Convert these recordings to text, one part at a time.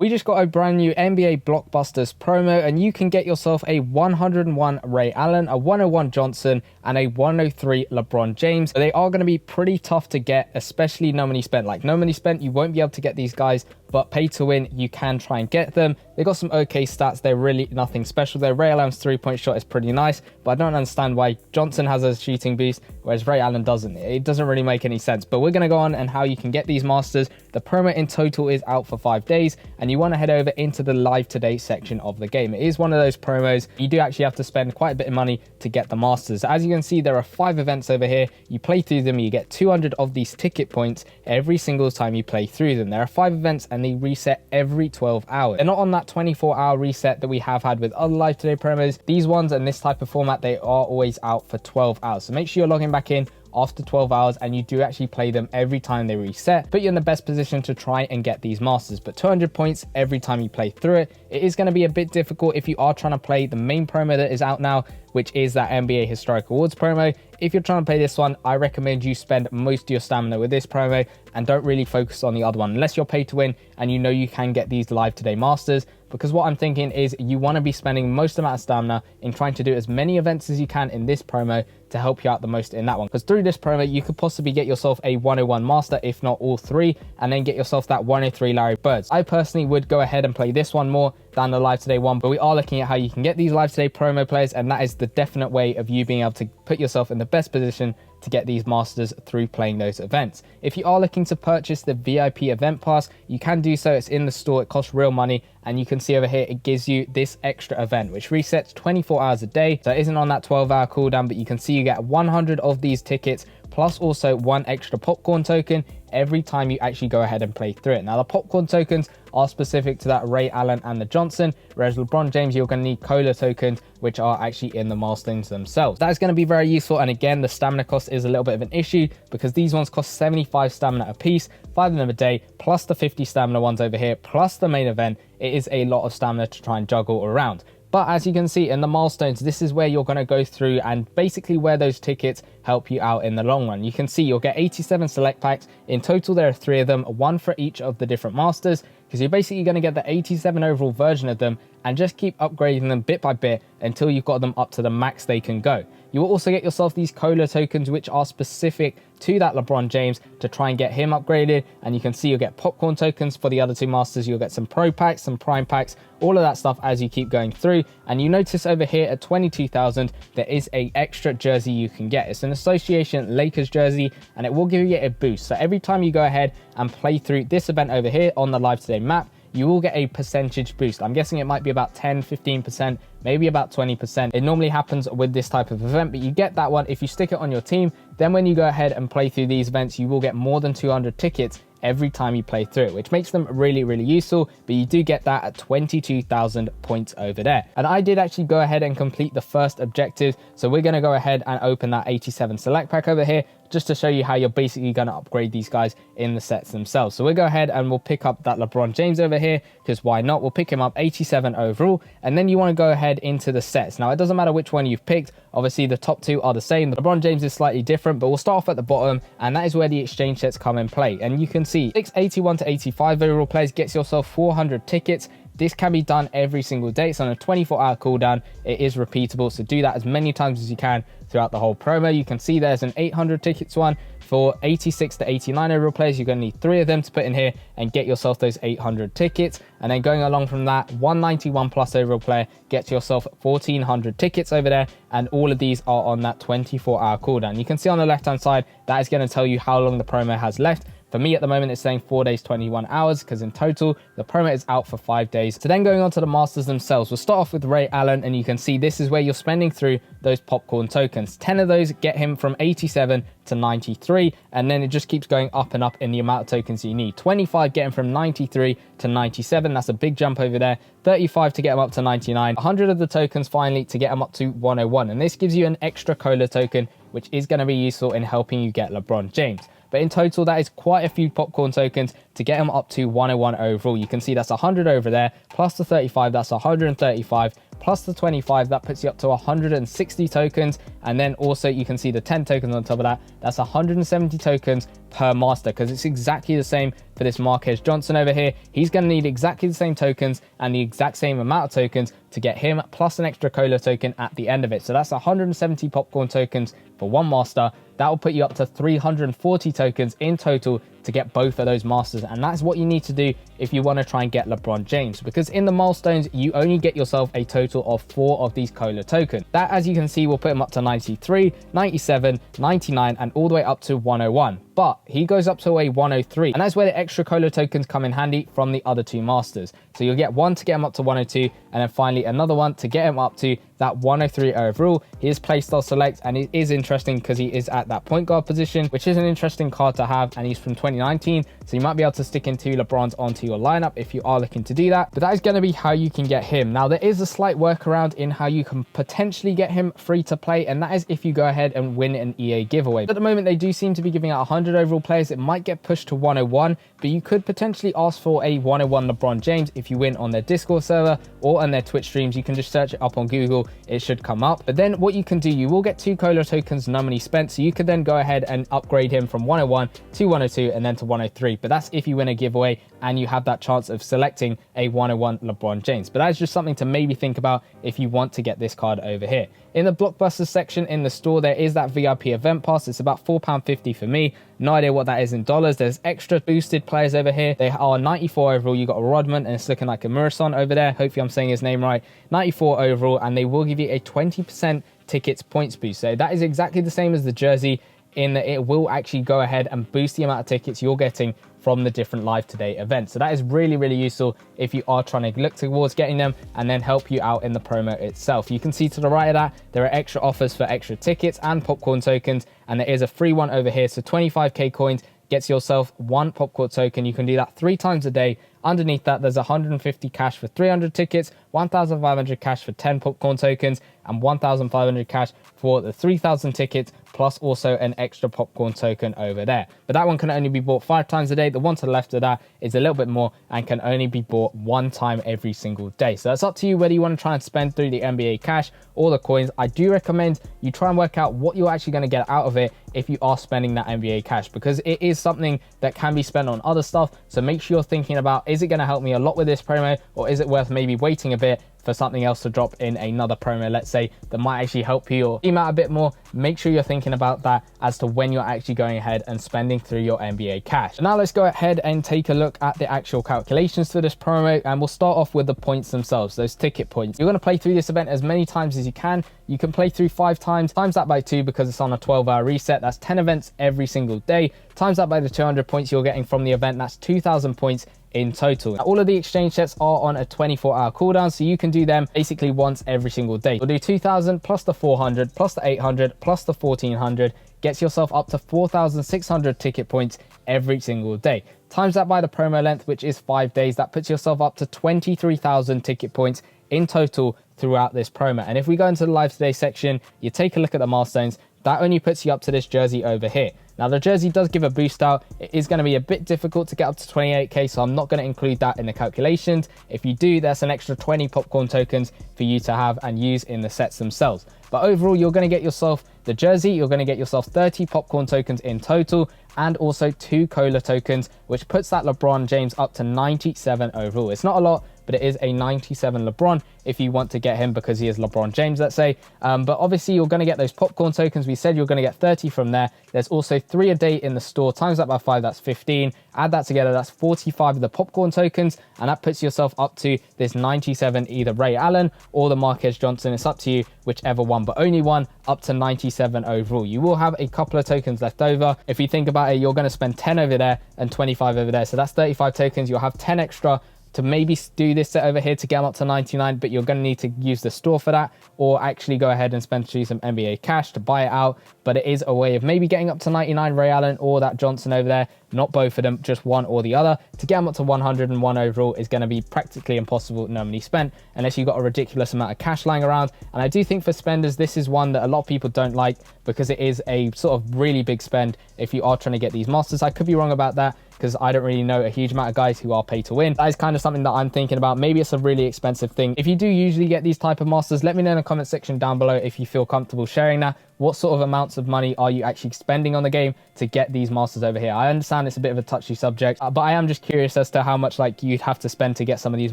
We just got a brand new NBA Blockbusters promo, and you can get yourself a 101 Ray Allen, a 101 Johnson, and a 103 LeBron James. They are going to be pretty tough to get, especially no money spent. Like, no money spent, you won't be able to get these guys, but pay to win, you can try and get them. They got some okay stats. They're really nothing special. Their Ray Allen's three-point shot is pretty nice, but I don't understand why Johnson has a shooting boost, whereas Ray Allen doesn't. It doesn't really make any sense, but we're going to go on and how you can get these masters. The promo in total is out for 5 days, and you want to head over into the live today section of the game. It is one of those promos. You do actually have to spend quite a bit of money to get the masters. As you can see, there are 5 events over here. You play through them, you get 200 of these ticket points every single time you play through them. There are 5 events and they reset every 12 hours. They're not on that 24-hour reset that we have had with other live today promos. These ones in this type of format, they are always out for 12 hours. So make sure you're logging back in after 12 hours and you do actually play them every time they reset. Put you in the best position to try and get these masters, but 200 points every time you play through it. It is going to be a bit difficult if you are trying to play the main promo that is out now, which is that NBA Historic Awards promo. If you're trying to play this one, I recommend you spend most of your stamina with this promo and don't really focus on the other one unless you're paid to win and you know you can get these live today masters. Because what I'm thinking is you want to be spending most amount of stamina in trying to do as many events as you can in this promo to help you out the most in that one. Because through this promo, you could possibly get yourself a 101 master, if not all 3, and then get yourself that 103 Larry Birds. I personally would go ahead and play this one more than the live today one, but we are looking at how you can get these live today promo players, and that is the definite way of you being able to put yourself in the best position to get these masters through playing those events. If you are looking to purchase the VIP event pass, you can do so. It's in the store, it costs real money, and you can see over here it gives you this extra event which resets 24 hours a day. So it isn't on that 12-hour cooldown, but you can see you get 100 of these tickets plus also 1 extra popcorn token every time you actually go ahead and play through it. Now the popcorn tokens are specific to that Ray Allen and the Johnson, whereas LeBron James, you're going to need cola tokens, which are actually in the milestones themselves. That is going to be very useful, and again, the stamina cost is a little bit of an issue because these ones cost 75 stamina a piece, 5 of them a day, plus the 50 stamina ones over here, plus the main event. It is a lot of stamina to try and juggle around. But as you can see in the milestones, this is where you're going to go through and basically where those tickets help you out in the long run. You can see you'll get 87 select packs. In total, there are 3 of them, 1 for each of the different masters, because you're basically going to get the 87 overall version of them and just keep upgrading them bit by bit until you've got them up to the max they can go. You will also get yourself these cola tokens, which are specific to that LeBron James to try and get him upgraded. And you can see you'll get popcorn tokens for the other 2 masters. You'll get some pro packs, some prime packs, all of that stuff as you keep going through. And you notice over here at 22,000, there is a extra jersey you can get. It's an association Lakers jersey, and it will give you a boost. So every time you go ahead and play through this event over here on the live today map, you will get a percentage boost. I'm guessing it might be about 10, 15%, maybe about 20%. It normally happens with this type of event, but you get that one if you stick it on your team. Then when you go ahead and play through these events, you will get more than 200 tickets every time you play through it, which makes them really, really useful. But you do get that at 22,000 points over there. And I did actually go ahead and complete the first objective. So we're going to go ahead and open that 87 select pack over here, just to show you how you're basically going to upgrade these guys in the sets themselves. So we'll go ahead and we'll pick up that LeBron James over here, because why not? We'll pick him up 87 overall, and then you want to go ahead into the sets. Now it doesn't matter which one you've picked. Obviously the top 2 are the same. The LeBron James is slightly different, but we'll start off at the bottom, and that is where the exchange sets come in play. And you can see 681 to 85 overall players gets yourself 400 tickets. This can be done every single day. It's on a 24-hour cooldown. It is repeatable, so do that as many times as you can throughout the whole promo. You can see there's an 800 tickets one for 86 to 89 overall players. You're going to need 3 of them to put in here and get yourself those 800 tickets. And then going along from that, 191 plus overall player gets yourself 1400 tickets over there. And all of these are on that 24-hour cooldown. You can see on the left-hand side, that is going to tell you how long the promo has left. For me at the moment, it's saying 4 days, 21 hours, because in total, the promo is out for 5 days. So then going on to the masters themselves, we'll start off with Ray Allen, and you can see this is where you're spending through those popcorn tokens. 10 of those get him from 87 to 93, and then it just keeps going up and up in the amount of tokens you need. 25 get him from 93 to 97. That's a big jump over there. 35 to get him up to 99. 100 of the tokens finally to get him up to 101. And this gives you an extra cola token, which is going to be useful in helping you get LeBron James. But in total, that is quite a few popcorn tokens to get him up to 101 overall. You can see that's 100 over there, plus the 35, that's 135, plus the 25, that puts you up to 160 tokens. And then also you can see the 10 tokens on top of that. That's 170 tokens per master, because it's exactly the same for this Marquez Johnson over here. He's going to need exactly the same tokens and the exact same amount of tokens to get him, plus an extra cola token at the end of it. So that's 170 popcorn tokens for one master. That will put you up to 340 tokens in total to get both of those masters. And that's what you need to do if you want to try and get LeBron James, because in the milestones, you only get yourself a total of 4 of these cola tokens. That, as you can see, will put him up to 93, 97, 99, and all the way up to 101. But he goes up to a 103, and that's where the extra cola tokens come in handy from the other 2 masters. So you'll get one to get him up to 102, and then finally another one to get him up to that 103 overall. He is playstyle select, and it is interesting because he is at that point guard position, which is an interesting card to have, and he's from 2019, so you might be able to stick in 2 LeBrons onto your lineup if you are looking to do that. But that is going to be how you can get him. Now, there is a slight workaround in how you can potentially get him free to play, and that is if you go ahead and win an EA giveaway. At the moment, they do seem to be giving out 100 overall players. It might get pushed to 101, but you could potentially ask for a 101 LeBron James if you win on their Discord server or on their Twitch streams. You can just search it up on Google, it should come up. But then what you can do, you will get 2 cola tokens nominally spent, so you could then go ahead and upgrade him from 101 to 102 and then to 103. But that's if you win a giveaway and you have that chance of selecting a 101 LeBron James. But that's just something to maybe think about if you want to get this card over here. In the Blockbuster section in the store, there is that VIP event pass. It's about £4.50 for me. No idea what that is in dollars. There's extra boosted players over here. They are 94 overall. You got a Rodman, and it's looking like a Murison over there. Hopefully I'm saying his name right. 94 overall, and they will give you a 20% tickets points boost. So that is exactly the same as the jersey, in that it will actually go ahead and boost the amount of tickets you're getting from the different live today events. So that is really, really useful if you are trying to look towards getting them and then help you out in the promo itself. You can see to the right of that, there are extra offers for extra tickets and popcorn tokens, and there is a free one over here. So 25k coins gets yourself 1 popcorn token. You can do that 3 times a day. Underneath that, there's 150 cash for 300 tickets, 1,500 cash for 10 popcorn tokens, and 1,500 cash for the 3,000 tickets, plus also an extra popcorn token over there. But that one can only be bought 5 times a day. The one to the left of that is a little bit more and can only be bought 1 time every single day. So that's up to you whether you want to try and spend through the NBA cash or the coins. I do recommend you try and work out what you're actually going to get out of it if you are spending that NBA cash, because it is something that can be spent on other stuff. So make sure you're thinking about, is it going to help me a lot with this promo, or is it worth maybe waiting a bit for something else to drop in another promo, let's say, that might actually help you or team out a bit more. Make sure you're thinking about that as to when you're actually going ahead and spending through your NBA cash. So now let's go ahead and take a look at the actual calculations for this promo, and we'll start off with the points themselves, those ticket points. You're going to play through this event as many times as you can. You can play through 5 times, times that by 2 because it's on a 12-hour reset. That's 10 events every single day. Times that by the 200 points you're getting from the event. That's 2,000 points in total. Now, all of the exchange sets are on a 24-hour cooldown, so you can do them basically once every single day. You'll do 2,000 plus the 400 plus the 800 plus the 1,400, gets yourself up to 4,600 ticket points every single day. Times that by the promo length, which is 5 days, that puts yourself up to 23,000 ticket points in total throughout this promo. And if we go into the live today section, you take a look at the milestones, that only puts you up to this jersey over here. Now, the jersey does give a boost out. It is going to be a bit difficult to get up to 28k, so I'm not going to include that in the calculations. If you do, there's an extra 20 popcorn tokens for you to have and use in the sets themselves. But overall, you're going to get yourself the jersey, you're going to get yourself 30 popcorn tokens in total, and also 2 cola tokens, which puts that LeBron James up to 97 overall. It's not a lot, but it is a 97 LeBron if you want to get him because he is LeBron James, let's say. But obviously, you're going to get those popcorn tokens. We said you're going to get 30 from there. There's also 3 a day in the store. Times that by 5, that's 15. Add that together, that's 45 of the popcorn tokens, and that puts yourself up to this 97, either Ray Allen or the Marquez Johnson. It's up to you, whichever one, but only one, up to 97 overall. You will have a couple of tokens left over. If you think about it, you're going to spend 10 over there and 25 over there. So that's 35 tokens. You'll have 10 extra to maybe do this set over here to get them up to 99, but you're going to need to use the store for that, or actually go ahead and spend through some NBA cash to buy it out. But it is a way of maybe getting up to 99 Ray Allen or that Johnson over there, not both of them, just one or the other. To get them up to 101 overall is going to be practically impossible normally spent unless you've got a ridiculous amount of cash lying around. And I do think for spenders, this is one that a lot of people don't like because it is a sort of really big spend if you are trying to get these masters. I could be wrong about that. because I don't really know a huge amount of guys who are pay to win. That is kind of something that I'm thinking about. Maybe it's a really expensive thing. If you do usually get these type of masters, let me know in the comment section down below if you feel comfortable sharing that. What sort of amounts of money are you actually spending on the game to get these masters over here? I understand it's a bit of a touchy subject, but I am just curious as to how much like you'd have to spend to get some of these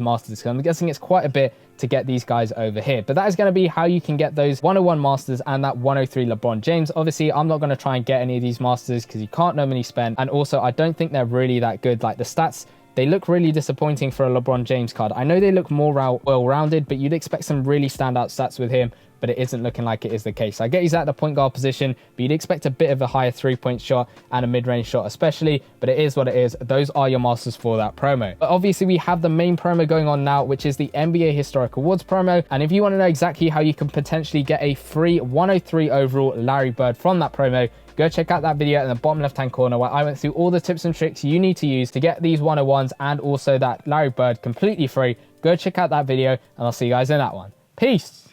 masters. So I'm guessing it's quite a bit to get these guys over here. But that is going to be how you can get those 101 masters and that 103 LeBron James. Obviously, I'm not going to try and get any of these masters because you can't normally spend. And also, I don't think they're really that good. Like the stats, they look really disappointing for a LeBron James card. I know they look more well-rounded, but you'd expect some really standout stats with him, but it isn't looking like it is the case. I get he's at the point guard position, but you'd expect a bit of a higher three-point shot and a mid-range shot especially, but it is what it is. Those are your masters for that promo. But obviously, we have the main promo going on now, which is the NBA Historic Awards promo, and if you want to know exactly how you can potentially get a free 103 overall Larry Bird from that promo, go check out that video in the bottom left-hand corner where I went through all the tips and tricks you need to use to get these 101s and also that Larry Bird completely free. Go check out that video, and I'll see you guys in that one. Peace!